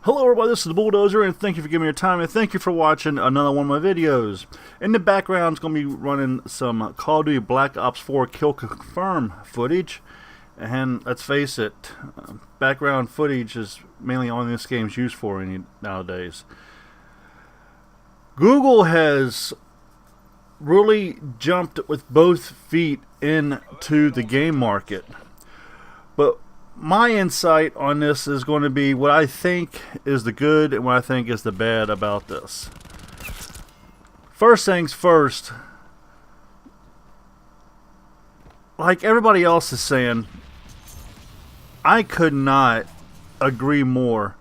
Hello everybody, this is the Bulldozer, and thank you for giving me your time, and thank you for watching another one of my videos. In the background, it's going to be running some Call of Duty Black Ops 4 Kill Confirm footage. And let's face it, background footage is mainly all this game's used for nowadays. Google has really jumped with both feet into the game market. But my insight on this is going to be what I think is the good and what I think is the bad about this. First things first, like everybody else is saying, I could not agree more.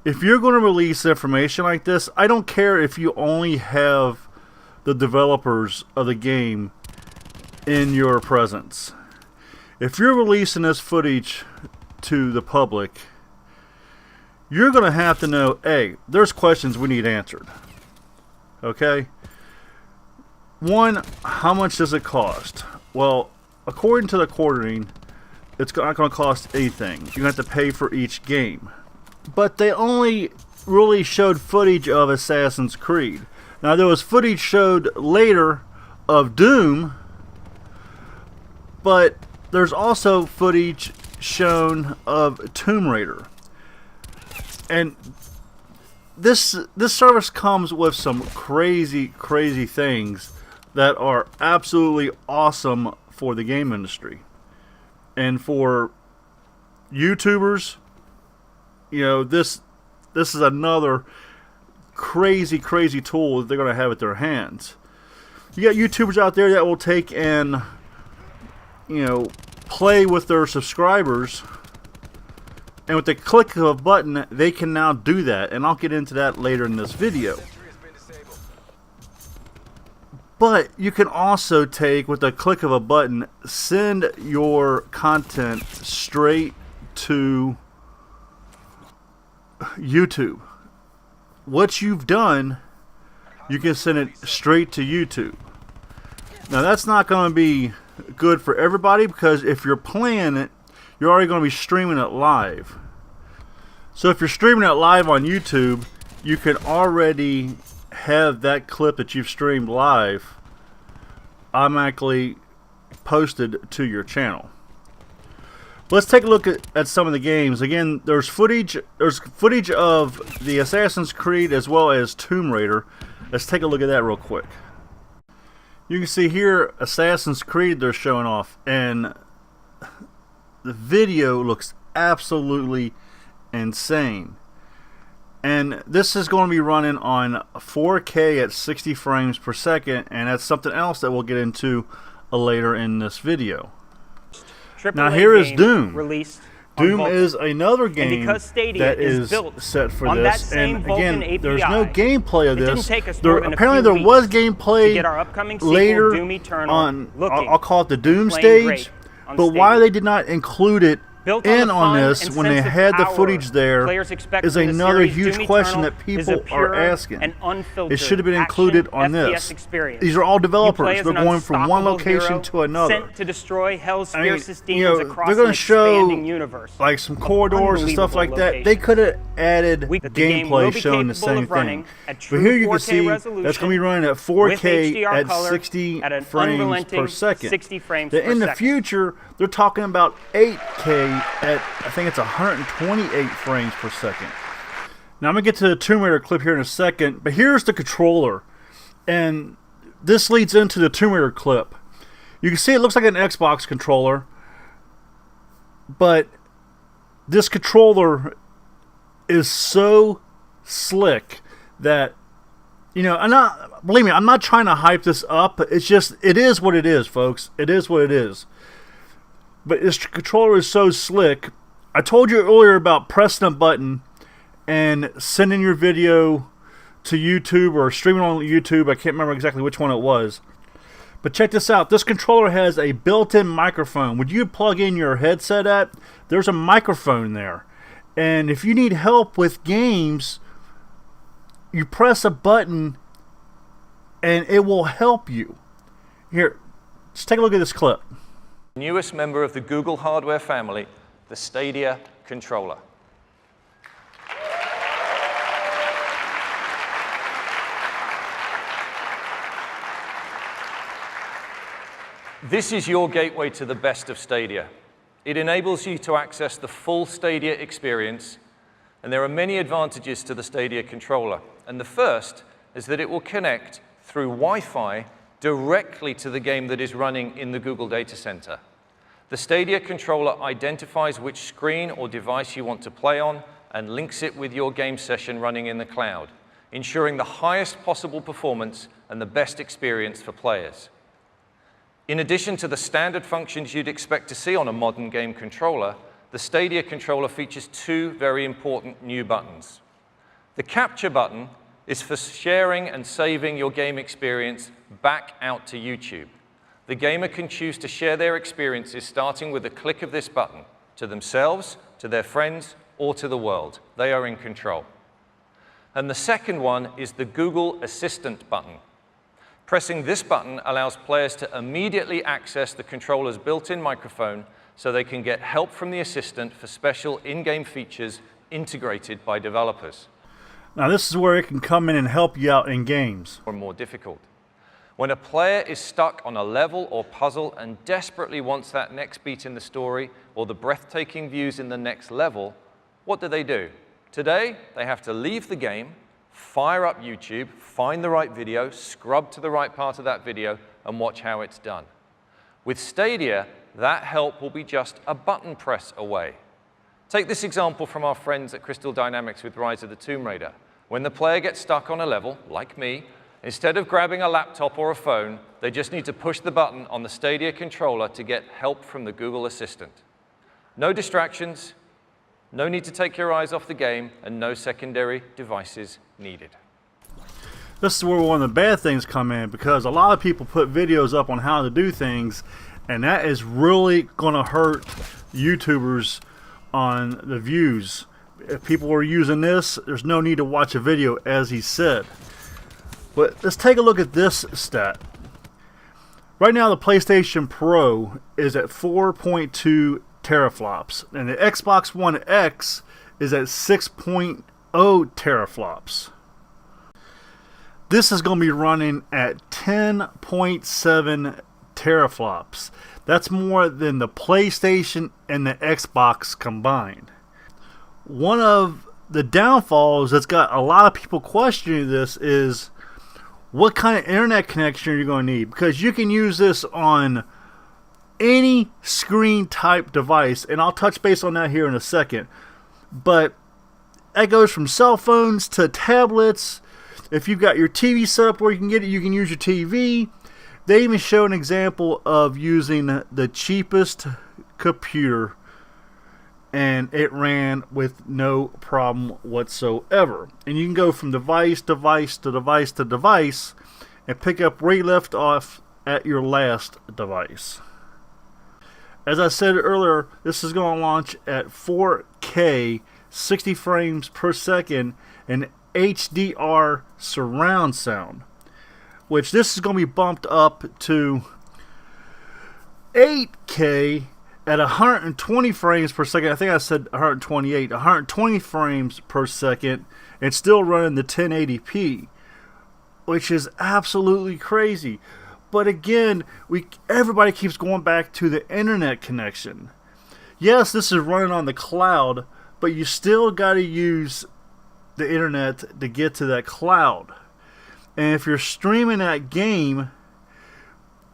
If you're going to release information like this, I don't care if you only have the developers of the game in your presence. If you're releasing this footage to the public, you're going to have to know, hey, there's questions we need answered. Okay? One, how much does it cost? Well, according to the quartering, it's not going to cost anything. You have to pay for each game. But they only really showed footage of Assassin's Creed. Now, there was footage showed later of Doom, but there's also footage shown of Tomb Raider. And this service comes with some crazy things that are absolutely awesome for the game industry. And for YouTubers, you know, this is another crazy tool that they're going to have at their hands. You got YouTubers out there that will take and, you know, play with their subscribers, and with the click of a button they can now do that, and I'll get into that later in this video. But you can also take, with the click of a button, send your content straight to YouTube. What you've done, you can send it straight to YouTube. Now that's not going to be good for everybody, because if you're playing it, you're already going to be streaming it live. So if you're streaming it live on YouTube, you can already have that clip that you've streamed live automatically posted to your channel. Let's take a look at some of the games. Again, there's footage of the Assassin's Creed as well as Tomb Raider. Let's take a look at that real quick. You can see here Assassin's Creed they're showing off, and the video looks absolutely insane. And this is going to be running on 4K at 60 frames per second, and that's something else that we'll get into later in this video. Now here is Doom. Doom is another game that is set for this, and again, there's no gameplay of this. Apparently there was gameplay later on, I'll call it the Doom stage, but why they did not include it in on this when they had the footage there is another huge question that people are asking. It should have been included on this. These are all developers. They're going from one location to another. I mean, you know, they're going to show like some corridors and stuff like that. They could have added gameplay showing the same thing. But here you can see that's going to be running at 4K at 60 frames per second. In the future, they're talking about 8K at, I think it's 128 frames per second. Now I'm going to get to the Tomb Raider clip here in a second, but here's the controller. And this leads into the Tomb Raider clip. You can see it looks like an Xbox controller, but this controller is so slick that, you know, believe me, I'm not trying to hype this up. It's just, it is what it is, folks. It is what it is. But this controller is so slick. I told you earlier about pressing a button and sending your video to YouTube or streaming on YouTube. I can't remember exactly which one it was. But check this out. This controller has a built-in microphone. When you plug in your headset at, there's a microphone there. And if you need help with games, you press a button and it will help you. Here, just take a look at this clip. Newest member of the Google hardware family, the Stadia controller. This is your gateway to the best of Stadia. It enables you to access the full Stadia experience, and there are many advantages to the Stadia controller. And the first is that it will connect through Wi-Fi directly to the game that is running in the Google data center. The Stadia controller identifies which screen or device you want to play on and links it with your game session running in the cloud, ensuring the highest possible performance and the best experience for players. In addition to the standard functions you'd expect to see on a modern game controller, the Stadia controller features two very important new buttons. The capture button is for sharing and saving your game experience back out to YouTube. The gamer can choose to share their experiences starting with a click of this button to themselves, to their friends, or to the world. They are in control. And the second one is the Google Assistant button. Pressing this button allows players to immediately access the controller's built-in microphone so they can get help from the assistant for special in-game features integrated by developers. Now this is where it can come in and help you out in games. Or more difficult. When a player is stuck on a level or puzzle and desperately wants that next beat in the story or the breathtaking views in the next level, what do? Today, they have to leave the game, fire up YouTube, find the right video, scrub to the right part of that video, and watch how it's done. With Stadia, that help will be just a button press away. Take this example from our friends at Crystal Dynamics with Rise of the Tomb Raider. When the player gets stuck on a level, like me, instead of grabbing a laptop or a phone, they just need to push the button on the Stadia controller to get help from the Google Assistant. No distractions, no need to take your eyes off the game, and no secondary devices needed. This is where one of the bad things come in, because a lot of people put videos up on how to do things, and that is really going to hurt YouTubers on the views. If people are using this, there's no need to watch a video, as he said. But let's take a look at this stat. Right now the PlayStation Pro is at 4.2 teraflops, and the Xbox One X is at 6.0 teraflops. This is going to be running at 10.7 teraflops. That's more than the PlayStation and the Xbox combined. One of the downfalls that's got a lot of people questioning this is what kind of internet connection you're going to need, because you can use this on any screen type device, and I'll touch base on that here in a second. But that goes from cell phones to tablets. If you've got your TV set up where you can get it, you can use your TV. They even show an example of using the cheapest computer, and it ran with no problem whatsoever. And you can go from device to device and pick up where you left off at your last device. As I said earlier, this is going to launch at 4K, 60 frames per second, and HDR surround sound, which this is going to be bumped up to 8K at 120 frames per second. I think I said 120 frames per second, and still running the 1080p, which is absolutely crazy. But again, everybody keeps going back to the internet connection. Yes, this is running on the cloud, but you still got to use the internet to get to that cloud. And if you're streaming that game,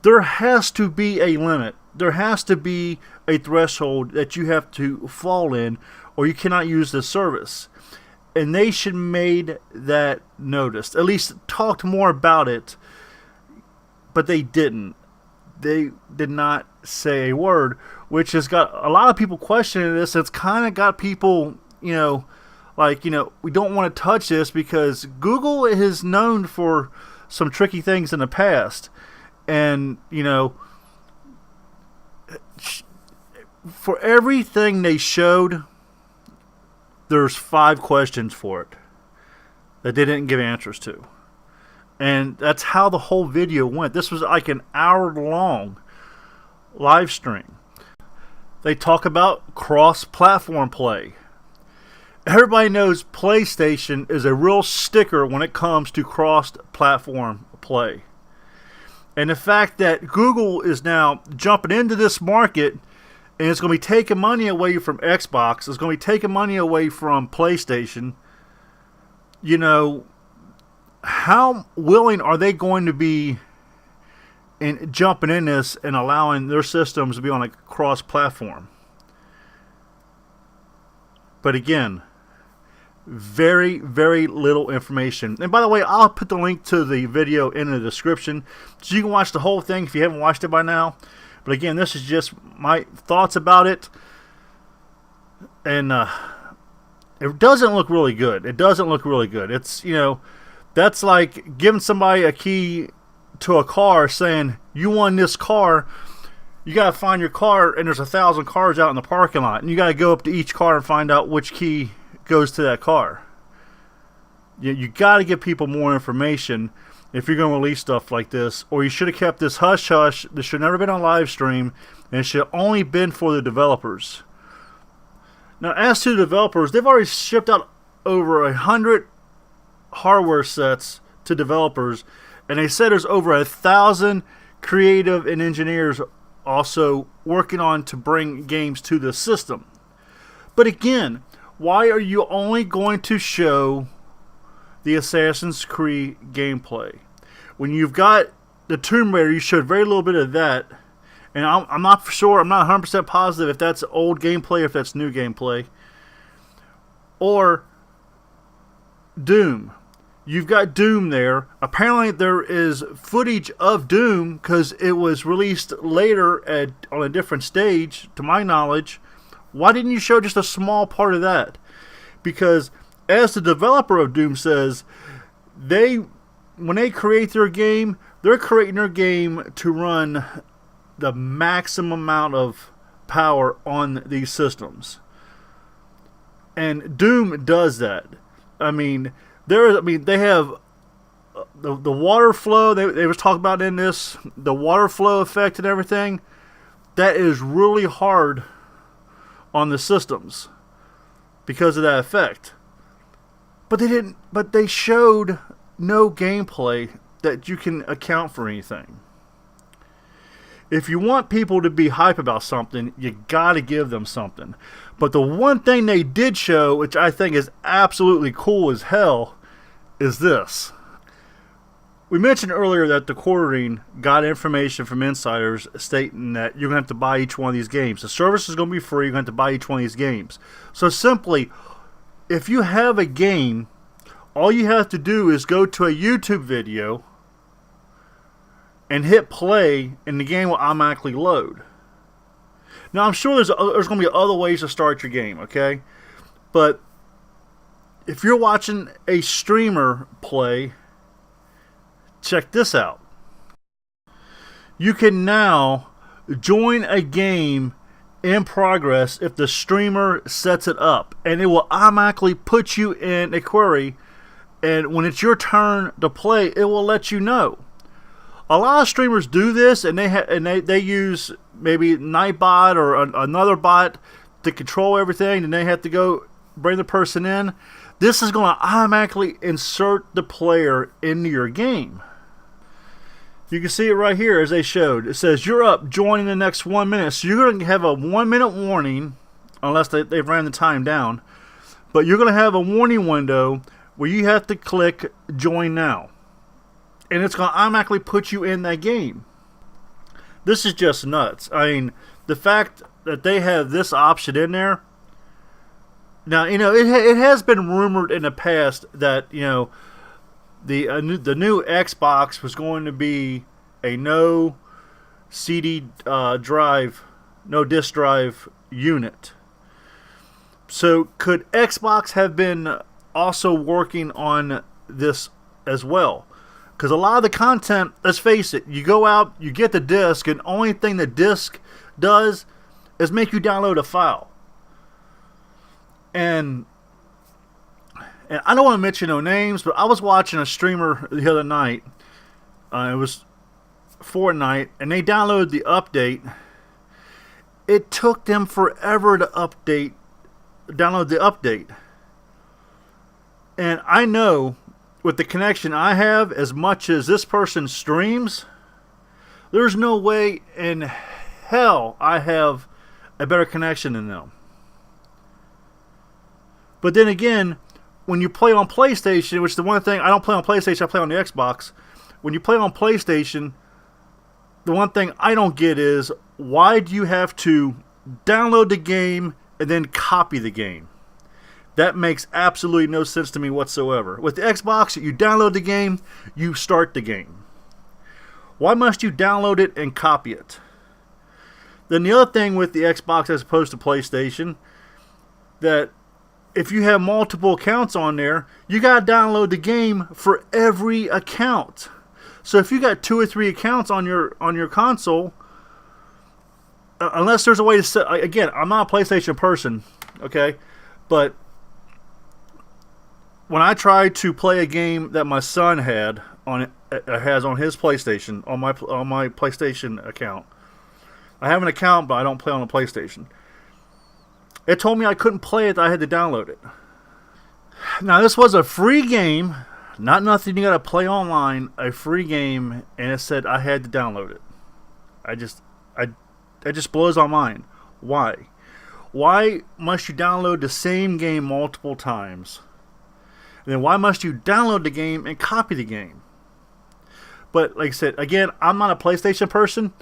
there has to be a limit. There has to be a threshold that you have to fall in, or you cannot use the service. And they should made that noticed. At least talked more about it. But they didn't. They did not say a word, which has got a lot of people questioning this. It's kind of got people, we don't want to touch this because Google is known for some tricky things in the past. And, for everything they showed, there's 5 questions for it that they didn't give answers to. And that's how the whole video went. This was like an hour-long live stream. They talk about cross-platform play. Everybody knows PlayStation is a real sticker when it comes to cross-platform play. And the fact that Google is now jumping into this market and it's going to be taking money away from Xbox, it's going to be taking money away from PlayStation, you know, how willing are they going to be in jumping in this and allowing their systems to be on a cross-platform? But again, very, very little information. And by the way, I'll put the link to the video in the description so you can watch the whole thing if you haven't watched it by now. But again, this is just my thoughts about it. And it doesn't look really good. It doesn't look really good. It's, you know, that's like giving somebody a key to a car saying, you won this car. You got to find your car, and there's 1,000 cars out in the parking lot. And you got to go up to each car and find out which key goes to that car. You got to give people more information if you're going to release stuff like this. Or you should have kept this hush-hush. This should have never been on live stream. And it should have only been for the developers. Now, as to the developers, they've already shipped out over 100 hardware sets to developers, and they said there's over 1,000 creative and engineers also working on to bring games to the system. But again, why are you only going to show the Assassin's Creed gameplay? When you've got the Tomb Raider, you showed very little bit of that, and I'm not sure, I'm not 100% positive if that's old gameplay or if that's new gameplay. Or Doom. You've got Doom there. Apparently there is footage of Doom because it was released later on a different stage, to my knowledge. Why didn't you show just a small part of that? Because as the developer of Doom says, when they create their game, they're creating their game to run the maximum amount of power on these systems. And Doom does that. I mean, they have the water flow. They was talking about in this, the water flow effect and everything. That is really hard on the systems because of that effect. But they showed no gameplay that you can account for anything. If you want people to be hype about something, you gotta give them something. But the one thing they did show, which I think is absolutely cool as hell, is this. We mentioned earlier that the quartering got information from insiders stating that you're going to have to buy each one of these games. The service is going to be free. You're going to have to buy each one of these games. So simply, if you have a game, all you have to do is go to a YouTube video and hit play, and the game will automatically load. Now, I'm sure there's going to be other ways to start your game, okay? But if you're watching a streamer play, check this out. You can now join a game in progress if the streamer sets it up, and it will automatically put you in a query, and when it's your turn to play, it will let you know. A lot of streamers do this, and they use maybe Nightbot or another bot to control everything, and they have to go bring the person in. This is going to automatically insert the player into your game. You can see it right here as they showed. It says, you're up, join in the next 1 minute. So you're going to have a 1 minute warning, unless they've ran the time down. But you're going to have a warning window where you have to click join now. And it's going to automatically put you in that game. This is just nuts. I mean, the fact that they have this option in there. Now, you know, it has been rumored in the past that, you know, the new Xbox was going to be a no CD drive, no disk drive unit. So could Xbox have been also working on this as well? Because a lot of the content, let's face it, you go out, you get the disc, and the only thing the disc does is make you download a file. And I don't want to mention no names, but I was watching a streamer the other night. It was Fortnite, and they downloaded the update. It took them forever to download the update. And I know, with the connection I have, as much as this person streams, There's no way in hell I have a better connection than them. But then again, when you play on PlayStation, which is the one thing, I don't play on PlayStation, I play on the Xbox. When you play on PlayStation, the one thing I don't get is, why do you have to download the game and then copy the game? That makes absolutely no sense to me whatsoever. With the Xbox, you download the game, you start the game. Why must you download it and copy it? Then the other thing with the Xbox as opposed to PlayStation, that if you have multiple accounts on there, you got to download the game for every account. So if you got 2 or 3 accounts on your console, unless there's a way to set, again, I'm not a PlayStation person, okay, but when I try to play a game that my son has on his PlayStation, on my PlayStation account, I have an account, but I don't play on the PlayStation. It told me I couldn't play it, that I had to download it. Now, this was a free game, not nothing you got to play online, a free game, and it said I had to download it. It just blows my mind. Why? Why must you download the same game multiple times? And then why must you download the game and copy the game? But like I said, again, I'm not a PlayStation person.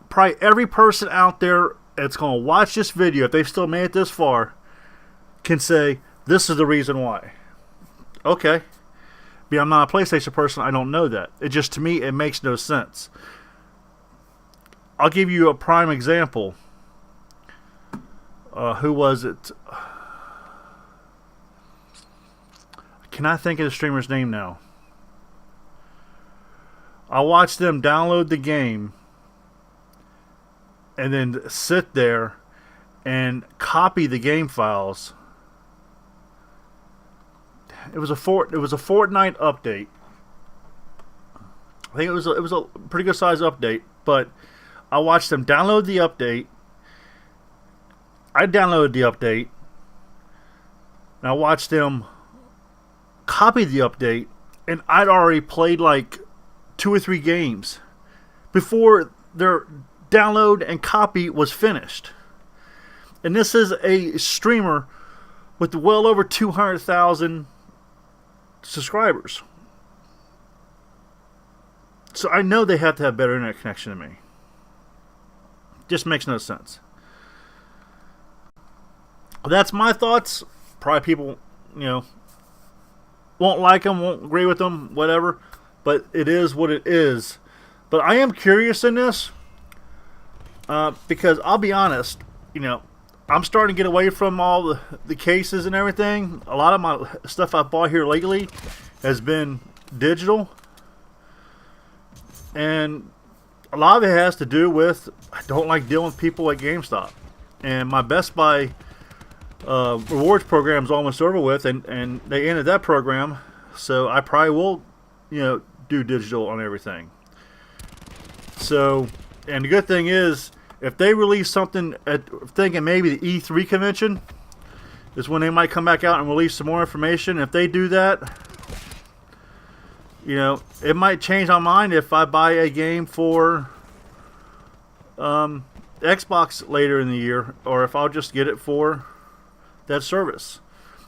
Probably every person out there that's going to watch this video, if they've still made it this far, can say, this is the reason why. Okay. But I'm not a PlayStation person. I don't know that. It just, to me, it makes no sense. I'll give you a prime example. Who was it? Can I think of the streamer's name now? I watched them download the game and then sit there and copy the game files. It was a Fortnite update. I think it was a pretty good size update, but I watched them download the update. I downloaded the update, and I watched them copy the update, and I'd already played like 2 or 3 games before their download and copy was finished. And this is a streamer with well over 200,000 subscribers. So I know they have to have better internet connection than me. Just makes no sense. That's my thoughts. Probably people, won't like them, won't agree with them, whatever. But it is what it is. But I am curious in this. Because I'll be honest, I'm starting to get away from all the cases and everything. A lot of my stuff I bought here lately has been digital. And a lot of it has to do with, I don't like dealing with people at Gamestop. And my Best Buy rewards program is almost over with, and they ended that program. So I probably will, do digital on everything. So, and the good thing is, if they release something, thinking maybe the E3 convention is when they might come back out and release some more information. If they do that, it might change my mind if I buy a game for Xbox later in the year, or if I'll just get it for that service.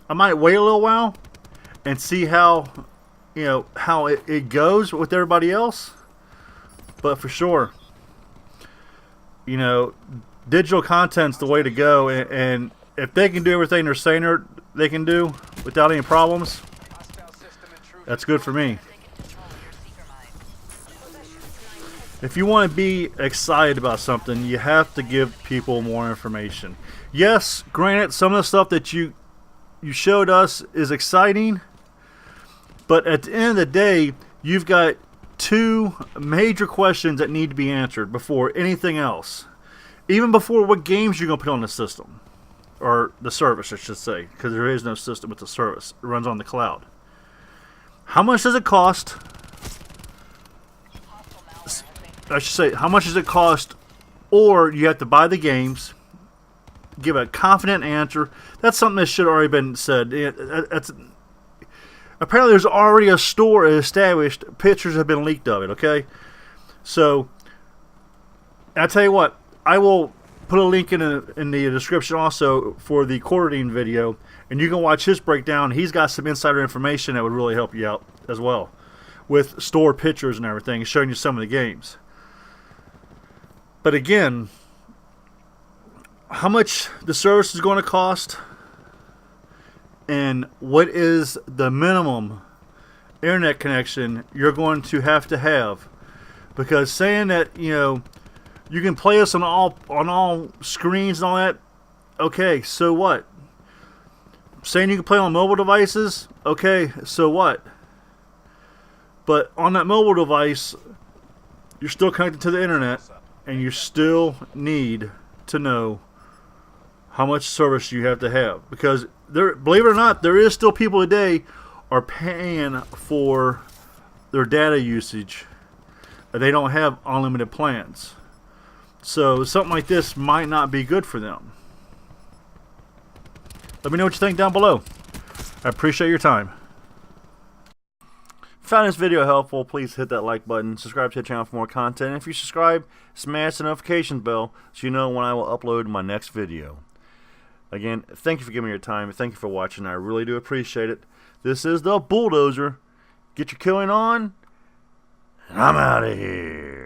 I might wait a little while and see how it goes with everybody else. But for sure, digital content's the way to go, and if they can do everything they're saying they can do without any problems, that's good for me. If you want to be excited about something, you have to give people more information. Yes, granted, some of the stuff that you showed us is exciting, but at the end of the day, you've got 2 major questions that need to be answered before anything else. Even before what games you're going to put on the system. Or the service, I should say. Because there is no system with the service. It runs on the cloud. How much does it cost? I should say, how much does it cost? Or you have to buy the games. Give a confident answer. That's something that should have already been said. Apparently there's already a store established. Pictures have been leaked of it, okay? So, I tell you what, I will put a link in the description also for the quarantine video, and you can watch his breakdown. He's got some insider information that would really help you out as well, with store pictures and everything, showing you some of the games. But again, how much the service is going to cost, and what is the minimum internet connection you're going to have, because saying that, you know, you can play us on all screens and all that, okay, so what? Saying you can play on mobile devices, okay, so what? But on that mobile device, you're still connected to the internet, and you still need to know how much service you have to have, because there, believe it or not, there is still people today are paying for their data usage. They don't have unlimited plans, so something like this might not be good for them. Let me know what you think down below. I appreciate your time. If you found this video helpful, please hit that like button, subscribe to the channel for more content, and if you subscribe, smash the notification bell so you know when I will upload my next video. Again, thank you for giving me your time. Thank you for watching. I really do appreciate it. This is the Bulldozer. Get your killing on, and I'm out of here.